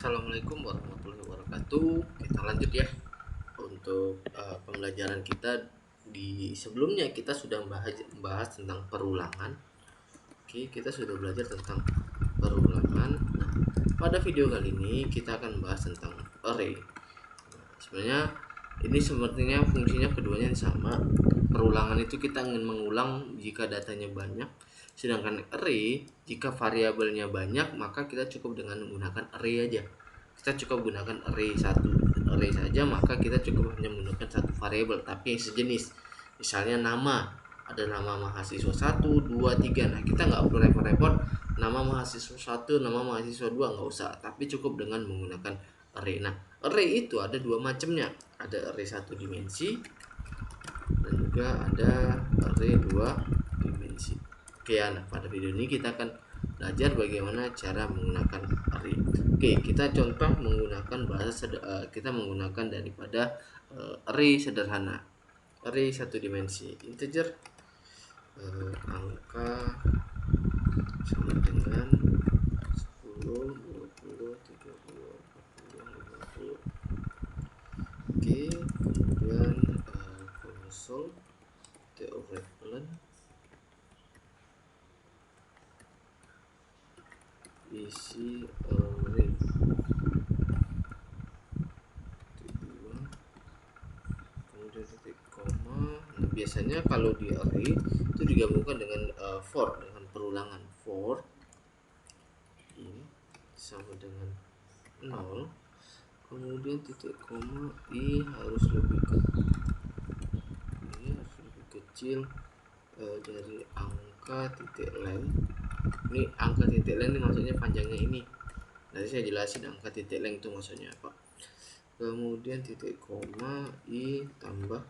Assalamualaikum warahmatullahi wabarakatuh. Kita lanjut ya untuk pembelajaran kita. Di sebelumnya kita sudah membahas tentang perulangan. Oke, kita sudah belajar tentang perulangan. Nah, pada video kali ini kita akan membahas tentang array. Sebenarnya ini sepertinya fungsinya keduanya sama. Perulangan itu kita ingin mengulang jika datanya banyak, sedangkan array jika variabelnya banyak maka kita cukup dengan menggunakan array aja. Kita cukup gunakan array saja, maka kita cukup hanya menggunakan satu variabel tapi yang sejenis. Misalnya nama, ada nama mahasiswa 1, 2, 3. Nah, kita nggak perlu repot-repot nama mahasiswa 1, nama mahasiswa 2, nggak usah, tapi cukup dengan menggunakan array. Nah, array itu ada dua macamnya. Ada array satu dimensi dan juga ada array dua dimensi. Oke ya, nah pada video ini kita akan belajar bagaimana cara menggunakan array. Oke, kita contoh menggunakan kita menggunakan daripada array sederhana. Array satu dimensi integer, angka sama dengan 10, 20, 30, 40, 50. Oke, kemudian console teoretan isi array kedua, kemudian titik koma. Nah, biasanya kalau di array itu digabungkan dengan for, dengan perulangan. For in sama dengan 0, kemudian titik koma i harus lebih kecil dari angka titik len. Ini angka titik len ini maksudnya panjangnya ini. Nanti saya jelasin angka titik len itu maksudnya apa. Kemudian titik koma i tambah,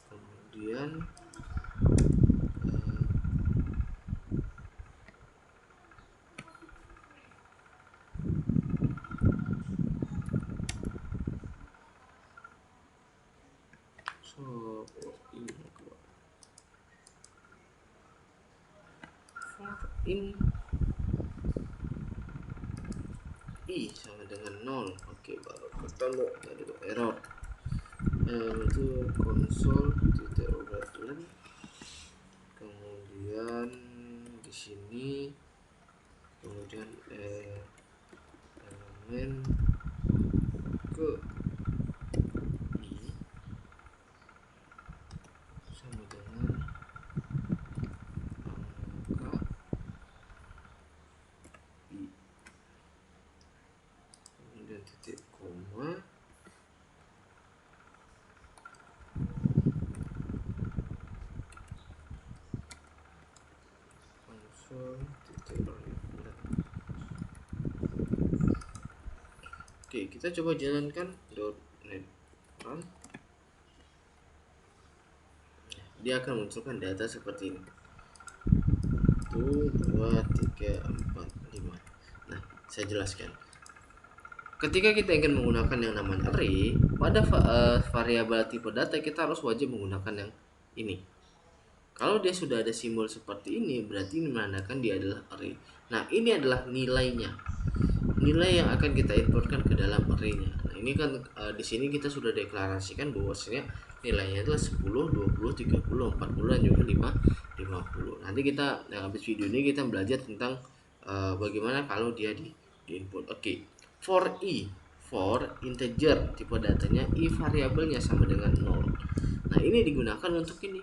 kemudian in i sama dengan 0. Oke, baru ketemu tadi error. Itu console titik overlap, kemudian di sini, kemudian elemen ke i sama dengan angka i, kemudian titik koma, console titik overlap. Oke, kita coba jalankan .NET Run. Dia akan munculkan data seperti ini. 1, 2, 3, 4, 5. Nah, saya jelaskan. Ketika kita ingin menggunakan yang namanya array pada variabel tipe data, kita harus wajib menggunakan yang ini. Kalau dia sudah ada simbol seperti ini, berarti ini menandakan dia adalah array. Nah, ini adalah nilainya. Nilai yang akan kita importkan ke dalam array-nya. Nah, ini kan di sini kita sudah deklarasikan bahwasanya nilainya adalah 10, 20, 30, 40 dan juga 50. Nanti kita habis video ini kita belajar tentang bagaimana kalau dia di input. Oke. For i, for integer tipe datanya i variabelnya sama dengan 0. Nah, ini digunakan untuk ini,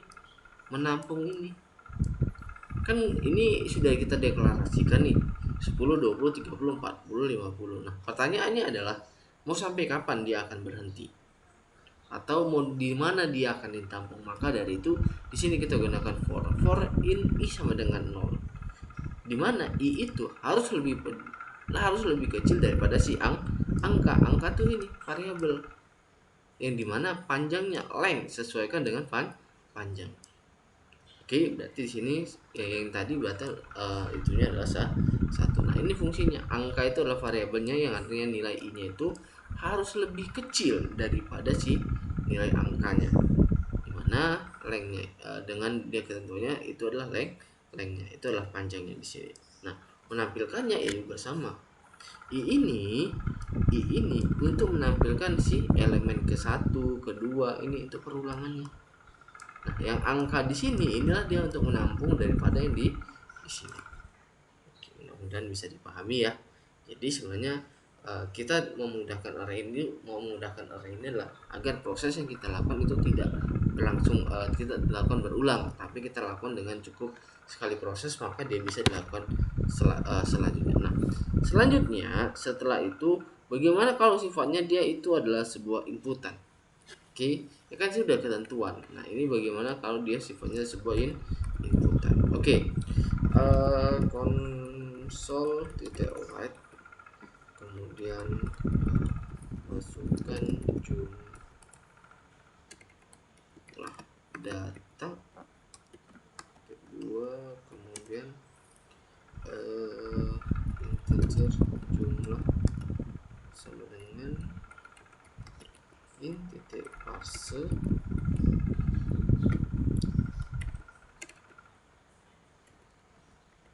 menampung ini. Kan ini sudah kita deklarasikan nih 10, 20, 30, 40, 50. Nah, pertanyaannya adalah mau sampai kapan dia akan berhenti? Atau mau di mana dia akan ditampung? Maka dari itu di sini kita gunakan for in i sama dengan 0. Di mana i itu harus lebih kecil daripada si angka. Angka tuh ini variabel yang dimana panjangnya length sesuaikan dengan panjang. Oke, berarti di sini yang tadi berarti itunya adalah satu. Nah, ini fungsinya. Angka itu adalah variabelnya yang artinya nilai i-nya itu harus lebih kecil daripada si nilai angkanya. Dimana lengthnya dengan dia ketentuannya itu adalah lengthnya, itu adalah panjangnya di sini. Nah, menampilkannya ya juga sama. I ini untuk menampilkan si elemen ke-1, kedua, ini untuk perulangannya. Nah, yang angka di sini inilah dia untuk menampung daripada yang di sini. Oke, mudah-mudahan bisa dipahami ya. Jadi sebenarnya kita memudahkan array ini adalah agar proses yang kita lakukan itu tidak berlangsung tidak dilakukan berulang, tapi kita lakukan dengan cukup sekali proses, maka dia bisa dilakukan selanjutnya. Nah, selanjutnya setelah itu bagaimana kalau sifatnya dia itu adalah sebuah inputan. Oke, ya kan sudah ketentuan. Nah, ini bagaimana kalau dia sifatnya sebuah inputan. Oke, console tidak write, kemudian masukkan jumlah data kedua, kemudian integer jumlah sama dengan int titik parse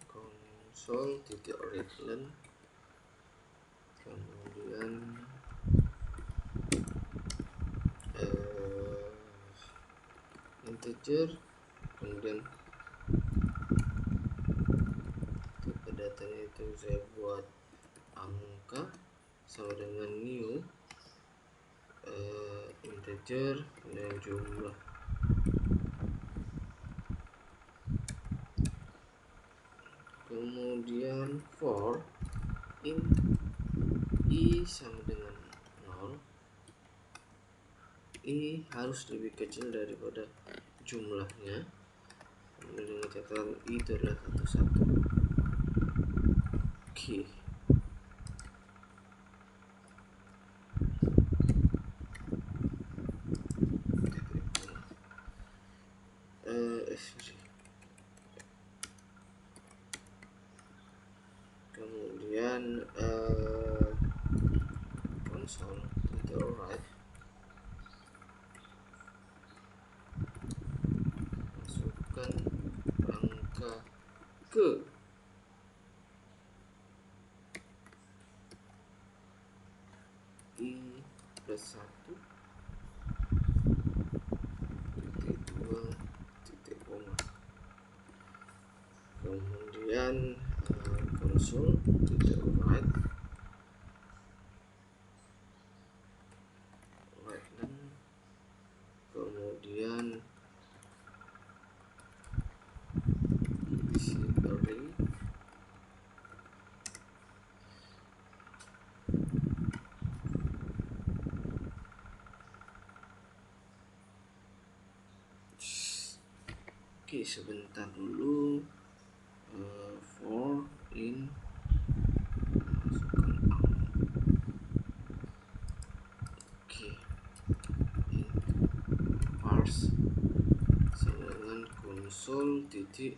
console titik readline, kemudian integer, kemudian tipe datanya itu saya buat angka sama dengan new integer dan jumlah. Kemudian for int i sama dengan 0, i harus lebih kecil daripada jumlahnya, kemudian dengan catatan i itu adalah 11. Oke. Kemudian console titik write, masukkan angka ke i plus 1 titik 2 titik koma, kemudian console titik write kemudian isi array, oke sebentar dulu, for in masukkan oke in parse sama dengan console titik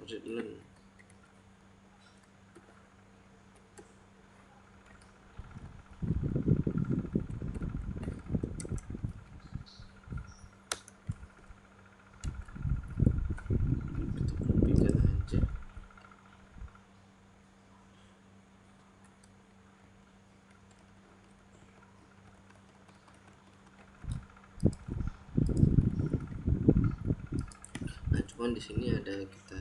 readline, aja. Nah, cuman di sini ada kita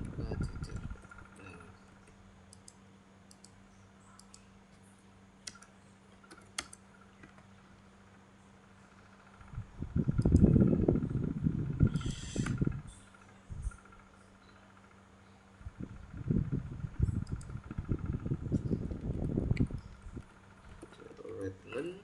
angka titik lain. Redland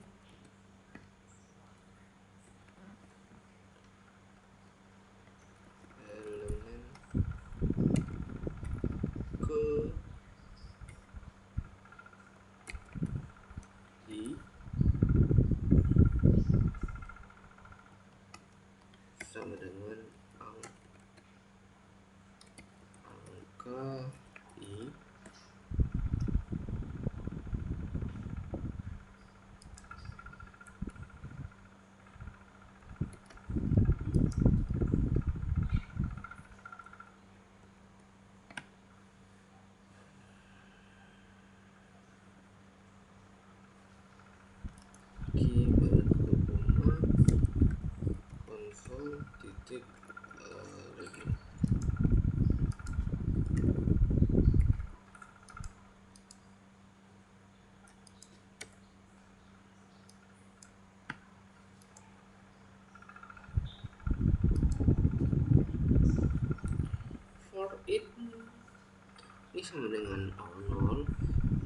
I sama dengan 0,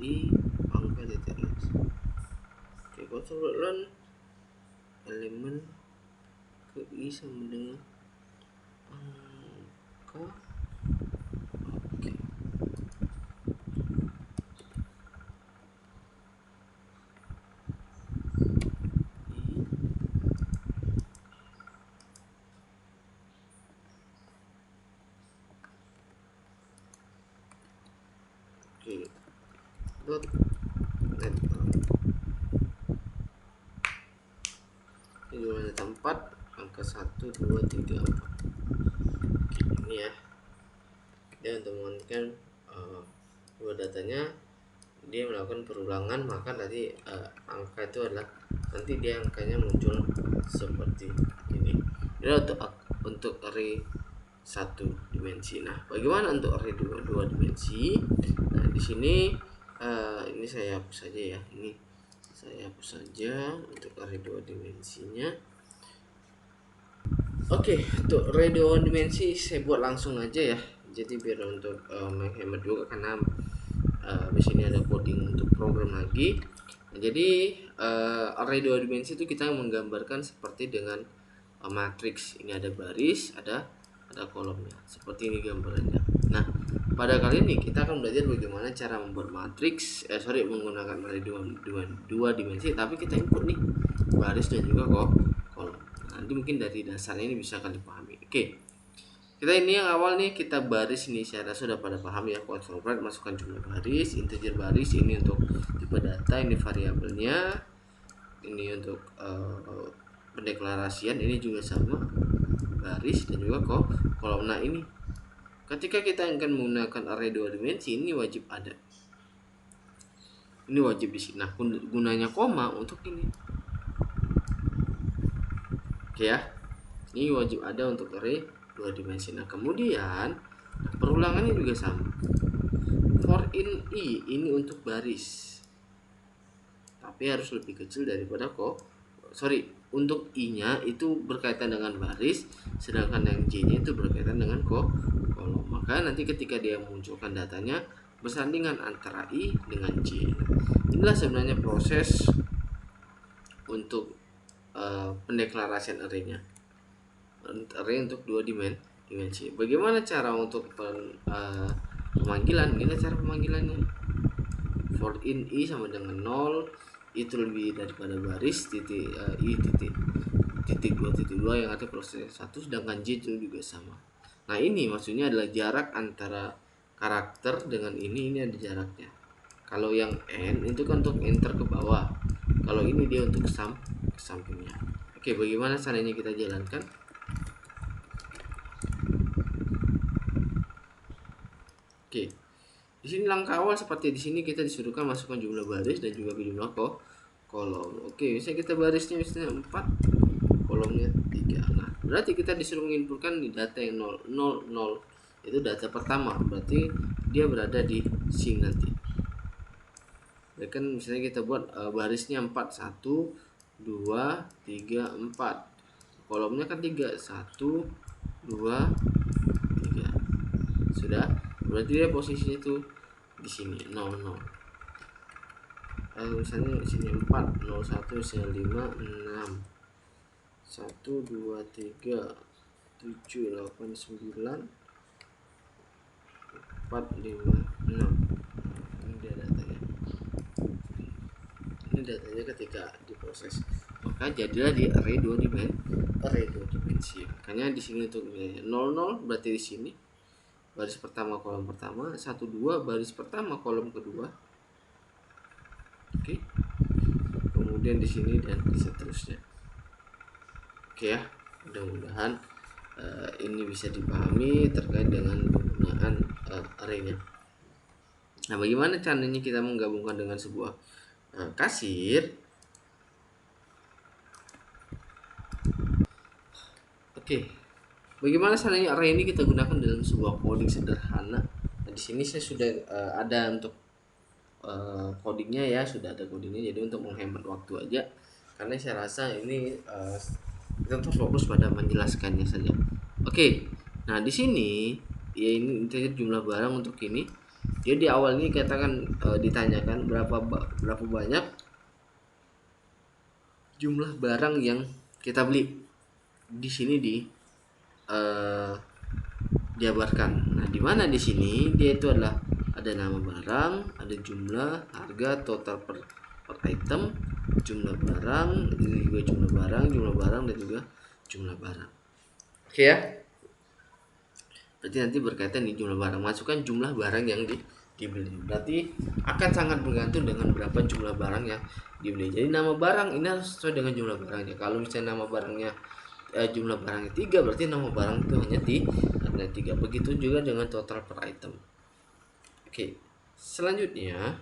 I angka titik X. Oke, kontrolan elemen ke I sama dengan angka. Oke. Oke. Dot net. Ini jumlah data 4, angka 1, 2, 3, 4. Oke, ini ya. Dia untuk mengamankan dua datanya, dia melakukan perulangan, maka tadi angka itu adalah nanti dia angkanya muncul seperti ini. Ini untuk array 1 dimensi. Nah, bagaimana untuk array 2 dimensi? Nah, di sini ini saya hapus saja ya. Ini saya hapus saja untuk array 2 dimensinya. Oke, untuk array 2 dimensi saya buat langsung aja ya. Jadi biar untuk menghemat juga, karena di sini ada coding untuk program lagi. Nah, jadi array 2 dimensi itu kita menggambarkan seperti dengan matriks. Ini ada baris, ada kolomnya. Seperti ini gambarannya. Nah, pada kali ini kita akan belajar bagaimana cara membuat matriks, menggunakan array 2 dimensi, tapi kita input nih baris dan juga kolom. Nanti mungkin dari dasarnya ini bisa kalian pahami. Oke. Kita ini yang awal nih, kita baris ini saya rasa sudah pada paham ya. Control right, masukkan jumlah baris, integer baris, ini untuk tipe data, ini variabelnya, ini untuk pendeklarasian, ini juga sama baris dan juga kolom. Nah, ini ketika kita akan menggunakan array 2 dimensi, ini wajib ada. Ini wajib di sini. Nah, gunanya koma untuk ini. Oke ya. Ini wajib ada untuk array 2 dimensi. Nah, kemudian perulangannya juga sama. For in I ini untuk baris, tapi harus lebih kecil daripada untuk I-nya itu berkaitan dengan baris, sedangkan yang J-nya itu berkaitan dengan kolom. Maka nanti ketika dia munculkan datanya bersandingan antara I dengan J. Inilah sebenarnya proses untuk pendeklarasian array-nya. Array untuk 2 dimensi. Bagaimana cara untuk pemanggilan? Ini cara pemanggilannya. For in I sama dengan 0, itu lebih daripada baris titik I titik 2 yang ada proses 1, sedangkan J itu juga sama. Nah, ini maksudnya adalah jarak antara karakter dengan ini ada jaraknya. Kalau yang N itu kan untuk enter ke bawah, kalau ini dia untuk ke sampingnya. Oke, bagaimana caranya kita jalankan? Oke, di sini langkah awal seperti di sini, kita disuruhkan masukkan jumlah baris dan juga jumlah kolom. Oke, misalnya kita barisnya misalnya 4, kolomnya 3. Nah, berarti kita disuruh menginputkan di data yang 0, 0, 0. Itu data pertama, berarti dia berada di sini nanti. Ya kan, misalnya kita buat barisnya 4, 1, 2, 3, 4. Kolomnya kan 3, 1, 2, 3. Sudah. Berarti dia posisinya itu di sini 0, 0. Misalnya di sini 4, 0, 1, misalnya 5, 6, 1, 2, 3, 7, 8, 9, 4, 5, 6. Ini dia datanya. Ini datanya ketika diproses. Maka jadilah di array 2 dimensi. Makanya di sini untuk 0, 0 berarti di sini baris pertama kolom pertama, 1, 2 baris pertama kolom kedua. Oke. Kemudian di sini dan seterusnya. Oke ya. Mudah-mudahan ini bisa dipahami terkait dengan penggunaan array-nya. Nah, bagaimana caranya kita menggabungkan dengan sebuah kasir? Oke. Bagaimana caranya array ini kita gunakan dalam sebuah coding sederhana? Nah, di sini saya sudah ada untuk codingnya ya, sudah ada codingnya. Jadi untuk menghemat waktu aja, karena saya rasa ini kita terfokus pada menjelaskannya saja. Oke. Nah, di sini ya ini integer jumlah barang untuk ini Dia di awal ini katakan ditanyakan berapa banyak jumlah barang yang kita beli. Di sini dijabarkan. Nah, di mana di sini dia itu adalah ada nama barang, ada jumlah, harga, total per item, jumlah barang, ini juga jumlah barang dan juga jumlah barang. Oke ya. Berarti nanti berkaitan di jumlah barang, masukkan jumlah barang yang dibeli. Berarti akan sangat bergantung dengan berapa jumlah barang yang dibeli. Jadi nama barang ini harus sesuai dengan jumlah barangnya. Kalau misalnya nama barangnya jumlah barangnya 3, berarti nama barang itu hanya 3. Begitu juga dengan total per item. Oke. Selanjutnya,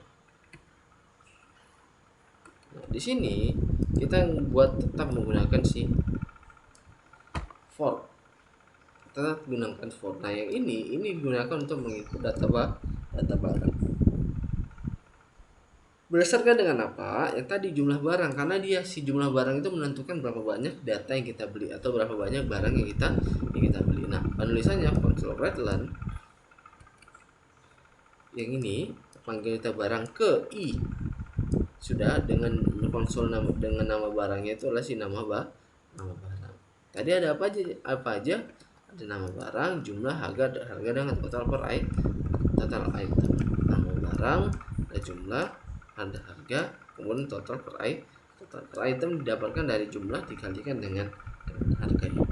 nah, di sini kita buat tetap menggunakan si for. Tetap gunakan for. Nah, yang ini digunakan untuk menginput data barang. Berdasarkan dengan apa? Yang tadi jumlah barang, karena dia si jumlah barang itu menentukan berapa banyak data yang kita beli atau berapa banyak barang yang kita beli. Nah, penulisannya console len yang ini panggil data barang ke i sudah dengan konsol dengan nama barangnya itu adalah si nama barang. Tadi ada apa aja? Ada nama barang, jumlah, harga dengan total item. Nama barang, ada jumlah, ada harga, kemudian total per item didapatkan dari jumlah dikalikan dengan harganya.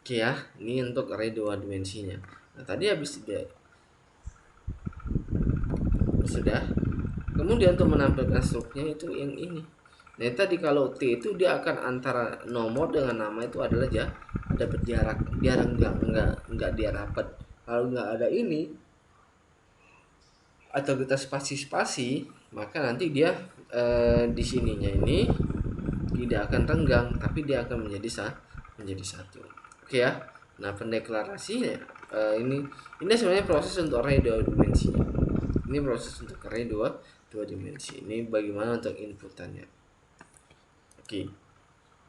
Oke ya, ini untuk array 2 dimensinya. Nah, tadi habis sudah. Kemudian untuk menampilkan struknya itu yang ini. Nah, tadi kalau T itu dia akan antara nomor dengan nama itu adalah ada berjarak. Dia enggak dia rapat. Kalau enggak ada ini atau kita spasi, maka nanti dia di sininya ini tidak akan renggang, tapi dia akan menjadi satu. Oke ya. Nah, pendeklarasinya ini sebenarnya proses untuk array 2 dimensi. Ini proses untuk array 2 dimensi. Ini bagaimana untuk inputannya. Oke.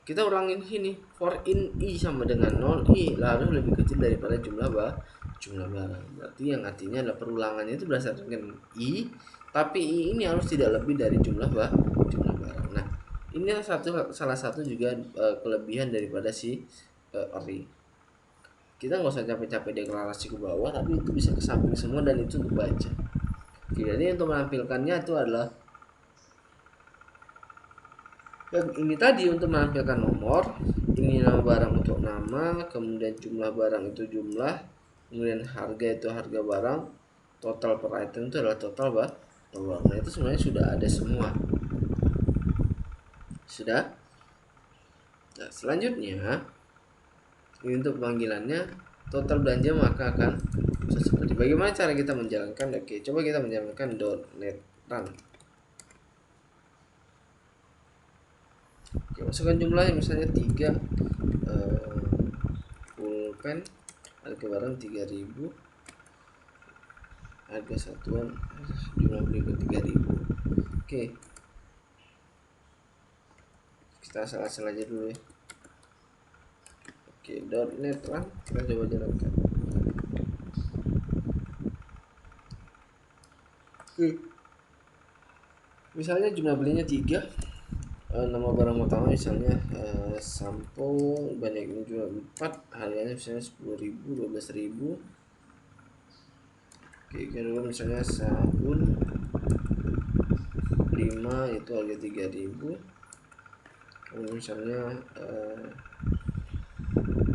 Kita ulangin sini. For in i sama dengan 0, i harus lebih kecil daripada jumlah barang. Berarti yang artinya adalah perulangannya itu berdasarkan i, tapi i ini harus tidak lebih dari jumlah barang. Nah, ini salah satu juga kelebihan daripada si array. Kita nggak usah capek-capek deklarasi ke bawah, tapi itu bisa ke samping semua dan itu untuk baca. Jadi untuk menampilkannya itu adalah yang ini tadi untuk menampilkan nomor, ini nama barang untuk nama, kemudian jumlah barang itu jumlah, kemudian harga itu harga barang, total per item itu adalah total barang. Nah, itu sebenarnya sudah ada semua. Sudah. Nah, selanjutnya ini untuk panggilannya total belanja maka akan seperti bagaimana cara kita menjalankan. Oke, coba kita menjalankan .NET Run. Oke, masukkan jumlahnya misalnya 3 pulpen, harga barang 3000, harga satuan jumlah berikut 3000. Oke, kita asal aja dulu ya. Oke, .NET Run kita coba jalankan. Oke, misalnya jumlah belinya 3, nama barang utama misalnya sampo, banyak ini juga 4, harganya misalnya 10.000, 12.000. Oke, kedua misalnya sabun 5 itu harga 3.000. Kemudian misalnya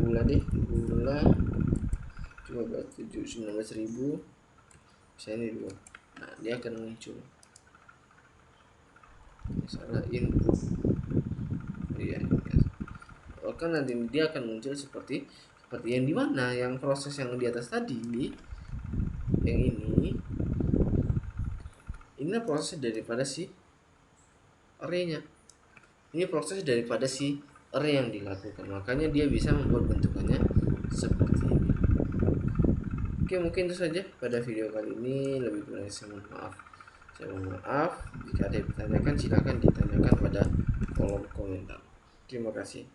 gula coba 19.000 misalnya ini 2. Nah, dia akan muncul misalnya input. Iya, kan nanti dia akan muncul seperti yang dimana yang proses yang di atas tadi, yang ini proses daripada si array-nya. Ini proses daripada si array yang dilakukan, makanya dia bisa membuat bentukannya seperti ini. Oke, mungkin itu saja pada video kali ini. Lebih kurang saya mohon maaf. Jika ada yang ditanyakan, silakan ditanyakan pada kolom komentar. Terima kasih.